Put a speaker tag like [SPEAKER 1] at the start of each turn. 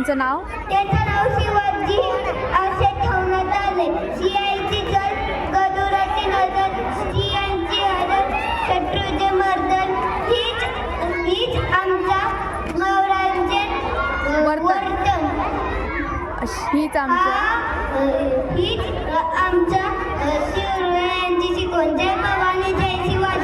[SPEAKER 1] त्यांचं नाव?
[SPEAKER 2] त्याचं नाव शिवाजी असे ठेवण्यात आले. सिंहाची जल, गरुडाची नजर, सिंहाची हरण, शत्रूचे मर्दन, हीच आमचा महाराजांचे वर्तन.
[SPEAKER 1] हीच आमच्या
[SPEAKER 2] हीच आमच्या शिवरायांची शिकवण. जय भवानी, जय शिवाजी.